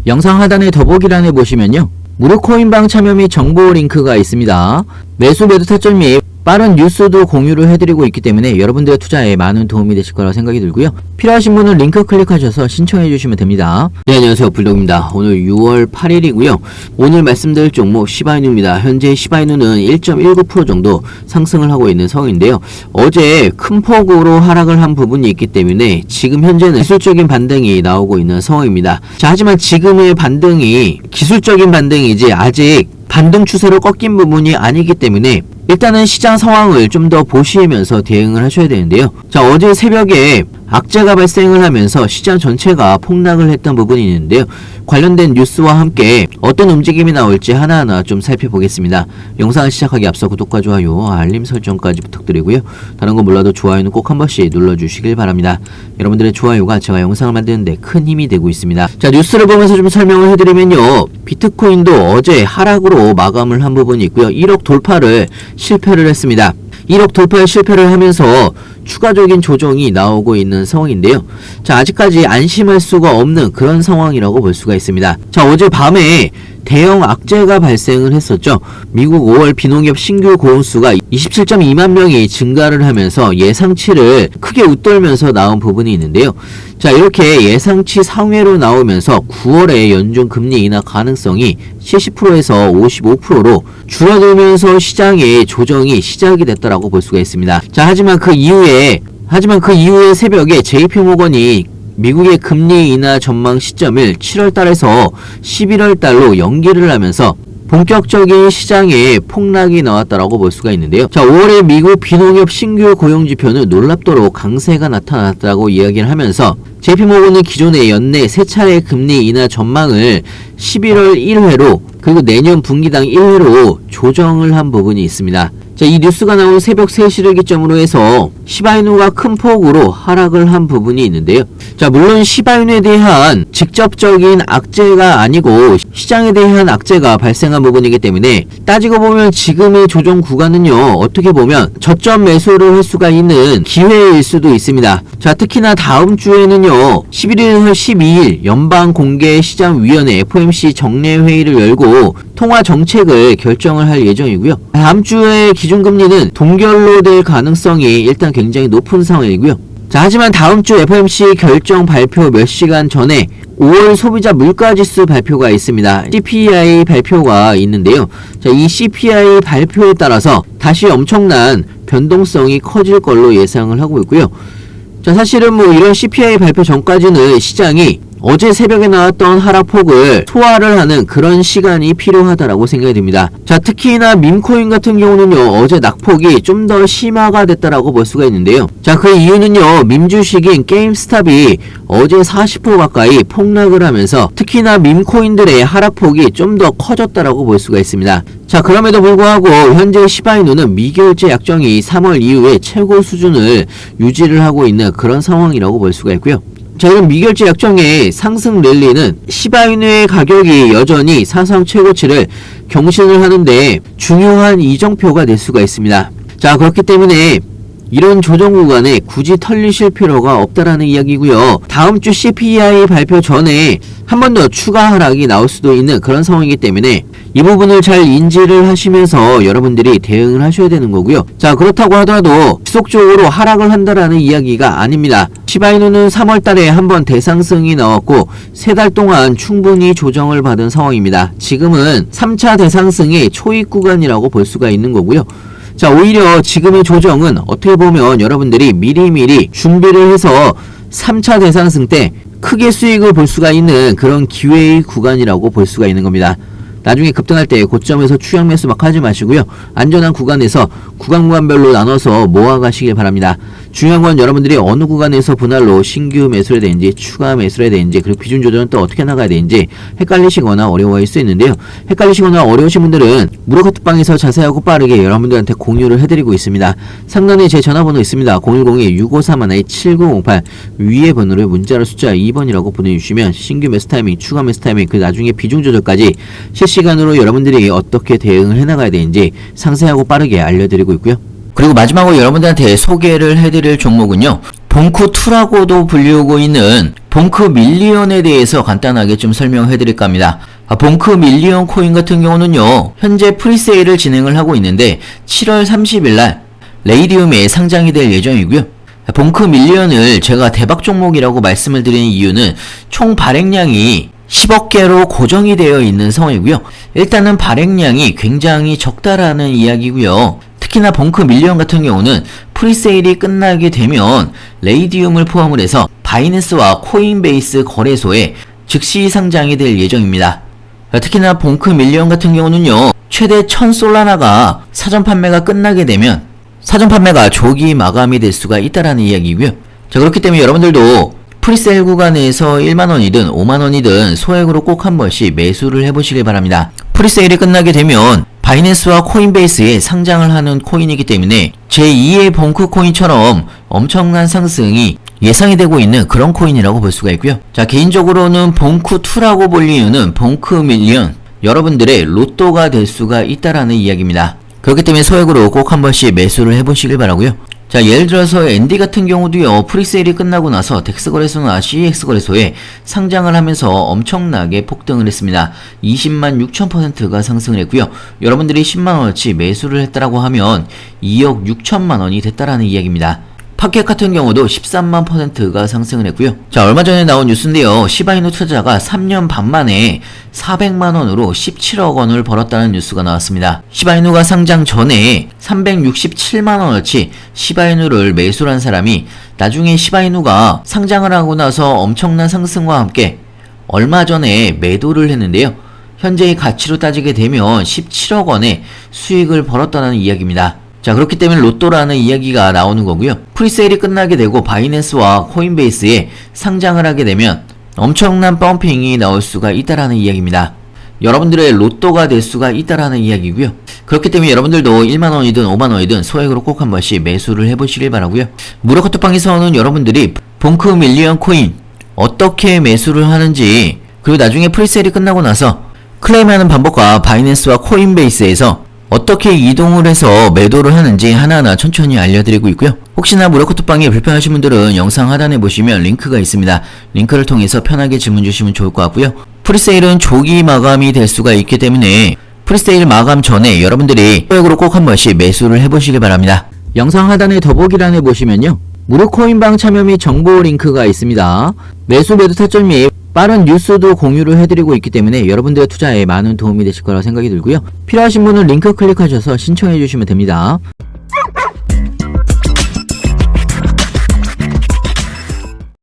영상 하단의 더보기란에 보시면요, 무료 코인방 참여 및 정보 링크가 있습니다. 매수 매도 타점 및 빠른 뉴스도 공유를 해드리고 있기 때문에 여러분들의 투자에 많은 도움이 되실 거라고 생각이 들고요. 필요하신 분은 링크 클릭하셔서 신청해 주시면 됩니다. 네, 안녕하세요, 불독입니다. 오늘 6월 8일이고요. 오늘 말씀드릴 종목 시바이누입니다. 현재 시바이누는 1.19% 정도 상승을 하고 있는 상황인데요. 어제 큰 폭으로 하락을 한 부분이 있기 때문에 지금 현재는 기술적인 반등이 나오고 있는 상황입니다. 자, 하지만 지금의 반등이 기술적인 반등이지 아직 반등 추세로 꺾인 부분이 아니기 때문에 일단은 시장 상황을 좀 더 보시면서 대응을 하셔야 되는데요. 자, 어제 새벽에 악재가 발생을 하면서 시장 전체가 폭락을 했던 부분이 있는데요. 관련된 뉴스와 함께 어떤 움직임이 나올지 하나하나 좀 살펴보겠습니다. 영상을 시작하기 앞서 구독과 좋아요, 알림 설정까지 부탁드리고요. 다른 거 몰라도 좋아요는 꼭 한 번씩 눌러주시길 바랍니다. 여러분들의 좋아요가 제가 영상을 만드는데 큰 힘이 되고 있습니다. 자, 뉴스를 보면서 좀 설명을 해드리면요. 비트코인도 어제 하락으로 마감을 한 부분이 있고요. 1억 돌파를 실패를 했습니다. 1억 돌파에 실패를 하면서 추가적인 조정이 나오고 있는 상황인데요. 자, 아직까지 안심할 수가 없는 그런 상황이라고 볼 수가 있습니다. 자, 어제 밤에 대형 악재가 발생을 했었죠. 미국 5월 비농협 신규 고용수가 27.2만 명이 증가를 하면서 예상치를 크게 웃돌면서 나온 부분이 있는데요. 자, 이렇게 예상치 상회로 나오면서 9월에 연준 금리 인하 가능성이 70%에서 55%로 줄어들면서 시장의 조정이 시작이 됐다라고 볼 수가 있습니다. 자, 하지만 그 이후에 새벽에 JP모건이 미국의 금리 인하 전망 시점을 7월달에서 11월달로 연기를 하면서 본격적인 시장에 폭락이 나왔다라고 볼 수가 있는데요. 자, 5월에 미국 비농협 신규 고용 지표는 놀랍도록 강세가 나타났다고 이야기를 하면서 JP모건은 기존의 연내 세 차례 금리 인하 전망을 11월 1회로 그리고 내년 분기당 1회로 조정을 한 부분이 있습니다. 자, 이 뉴스가 나온 새벽 3시를 기점으로 해서 시바이누가 큰 폭으로 하락을 한 부분이 있는데요. 자, 물론 시바이누에 대한 직접적인 악재가 아니고 시장에 대한 악재가 발생한 부분이기 때문에 따지고 보면 지금의 조정 구간은요, 어떻게 보면 저점 매수를 할 수가 있는 기회일 수도 있습니다. 자, 특히나 다음 주에는요, 11일에서 12일 연방공개시장위원회 FOMC 정례회의를 열고 통화 정책을 결정을 할 예정이고요. 다음 주에 기준금리는 동결로 될 가능성이 일단 굉장히 높은 상황이고요. 자, 하지만 다음 주 FOMC 결정 발표 몇 시간 전에 5월 소비자 물가지수 발표가 있습니다. CPI 발표가 있는데요. 자, 이 CPI 발표에 따라서 다시 엄청난 변동성이 커질 걸로 예상을 하고 있고요. 자, 사실은 이런 CPI 발표 전까지는 시장이 어제 새벽에 나왔던 하락폭을 소화를 하는 그런 시간이 필요하다라고 생각이 듭니다. 자, 특히나 밈코인 같은 경우는요, 어제 낙폭이 좀 더 심화가 됐다라고 볼 수가 있는데요. 자, 그 이유는요, 밈주식인 게임스탑이 어제 40% 가까이 폭락을 하면서 특히나 밈코인들의 하락폭이 좀 더 커졌다라고 볼 수가 있습니다. 자, 그럼에도 불구하고 현재 시바이누는 미결제 약정이 3월 이후에 최고 수준을 유지를 하고 있는 그런 상황이라고 볼 수가 있고요. 자, 이런 미결제 약정의 상승 랠리는 시바이누의 가격이 여전히 사상 최고치를 경신을 하는데 중요한 이정표가 될 수가 있습니다. 자, 그렇기 때문에 이런 조정 구간에 굳이 털리실 필요가 없다라는 이야기고요. 다음 주 CPI 발표 전에 한 번 더 추가 하락이 나올 수도 있는 그런 상황이기 때문에 이 부분을 잘 인지를 하시면서 여러분들이 대응을 하셔야 되는 거고요. 자, 그렇다고 하더라도 지속적으로 하락을 한다라는 이야기가 아닙니다. 시바이누는 3월달에 한번 대상승이 나왔고 3달 동안 충분히 조정을 받은 상황입니다. 지금은 3차 대상승의 초입 구간이라고 볼 수가 있는 거고요. 자, 오히려 지금의 조정은 어떻게 보면 여러분들이 미리미리 준비를 해서 3차 대상승 때 크게 수익을 볼 수가 있는 그런 기회의 구간이라고 볼 수가 있는 겁니다. 나중에 급등할 때 고점에서 추격 매수 막 하지 마시고요. 안전한 구간에서 구간별로 나눠서 모아가시길 바랍니다. 중요한 건 여러분들이 어느 구간에서 분할로 신규 매수를 해야 되는지 추가 매수를 해야 되는지 그리고 비중 조절은 또 어떻게 나가야 되는지 헷갈리시거나 어려워할 수 있는데요. 헷갈리시거나 어려우신 분들은 무료 카톡방에서 자세하고 빠르게 여러분들한테 공유를 해드리고 있습니다. 상단에 제 전화번호 있습니다. 010-6531-7908 위에 번호를 문자로 숫자 2번이라고 보내주시면 신규 매수 타이밍, 추가 매수 타이밍, 그 나중에 비중 조절까지 실시간으로 여러분들이 어떻게 대응을 해나가야 되는지 상세하고 빠르게 알려드리고 있고요. 그리고 마지막으로 여러분들한테 소개를 해드릴 종목은요, 봉크2라고도 불리우고 있는 봉크 밀리언에 대해서 간단하게 좀 설명해드릴까 합니다. 봉크 밀리언 코인 같은 경우는요, 현재 프리세일을 진행을 하고 있는데 7월 30일날 레이디움에 상장이 될 예정이고요. 봉크 밀리언을 제가 대박 종목이라고 말씀을 드리는 이유는 총 발행량이 10억 개로 고정이 되어 있는 상황이고요. 일단은 발행량이 굉장히 적다라는 이야기고요. 특히나 봉크 밀리언 같은 경우는 프리세일이 끝나게 되면 레이디움을 포함을 해서 바이낸스와 코인베이스 거래소에 즉시 상장이 될 예정입니다. 특히나 봉크 밀리언 같은 경우는요, 최대 1000솔라나가 사전 판매가 끝나게 되면 사전 판매가 조기 마감이 될 수가 있다라는 이야기고요. 자, 그렇기 때문에 여러분들도 프리세일 구간에서 1만원이든 5만원이든 소액으로 꼭 한 번씩 매수를 해보시길 바랍니다. 프리세일이 끝나게 되면 바이낸스와 코인베이스에 상장을 하는 코인이기 때문에 제2의 봉크 코인처럼 엄청난 상승이 예상이 되고 있는 그런 코인이라고 볼 수가 있고요. 자, 개인적으로는 봉크2라고 볼 이유는 봉크 밀리언, 여러분들의 로또가 될 수가 있다라는 이야기입니다. 그렇기 때문에 소액으로 꼭 한 번씩 매수를 해보시길 바라고요. 자, 예를 들어서 앤디 같은 경우도요, 프리세일이 끝나고 나서 덱스 거래소나 CEX 거래소에 상장을 하면서 엄청나게 폭등을 했습니다. 20만 6천%가 상승을 했고요. 여러분들이 10만원어치 매수를 했다라고 하면 2억 6천만원이 됐다라는 이야기입니다. 파켓 같은 경우도 13만%가 상승을 했고요. 자, 얼마 전에 나온 뉴스인데요, 시바이누 투자자가 3년 반 만에 400만원으로 17억 원을 벌었다는 뉴스가 나왔습니다. 시바이누가 상장 전에 367만원어치 시바이누를 매수를 한 사람이 나중에 시바이누가 상장을 하고 나서 엄청난 상승과 함께 얼마 전에 매도를 했는데요, 현재의 가치로 따지게 되면 17억 원의 수익을 벌었다는 이야기입니다. 자, 그렇기 때문에 로또라는 이야기가 나오는 거고요. 프리세일이 끝나게 되고 바이낸스와 코인베이스에 상장을 하게 되면 엄청난 펌핑이 나올 수가 있다라는 이야기입니다. 여러분들의 로또가 될 수가 있다라는 이야기고요. 그렇기 때문에 여러분들도 1만원이든 5만원이든 소액으로 꼭 한 번씩 매수를 해보시길 바라고요. 무료 카톡방에서는 여러분들이 봉크 밀리언 코인 어떻게 매수를 하는지, 그리고 나중에 프리세일이 끝나고 나서 클레임하는 방법과 바이낸스와 코인베이스에서 어떻게 이동을 해서 매도를 하는지 하나하나 천천히 알려드리고 있고요. 혹시나 무료 카톡방이 불편하신 분들은 영상 하단에 보시면 링크가 있습니다. 링크를 통해서 편하게 질문 주시면 좋을 것 같고요. 프리세일은 조기 마감이 될 수가 있기 때문에 프리세일 마감 전에 여러분들이 소액으로 꼭 한 번씩 매수를 해보시길 바랍니다. 영상 하단에 더보기란에 보시면요, 무료 코인방 참여 및 정보 링크가 있습니다. 매수 매도 타점 및 빠른 뉴스도 공유를 해드리고 있기 때문에 여러분들의 투자에 많은 도움이 되실 거라 생각이 들고요. 필요하신 분은 링크 클릭하셔서 신청해 주시면 됩니다.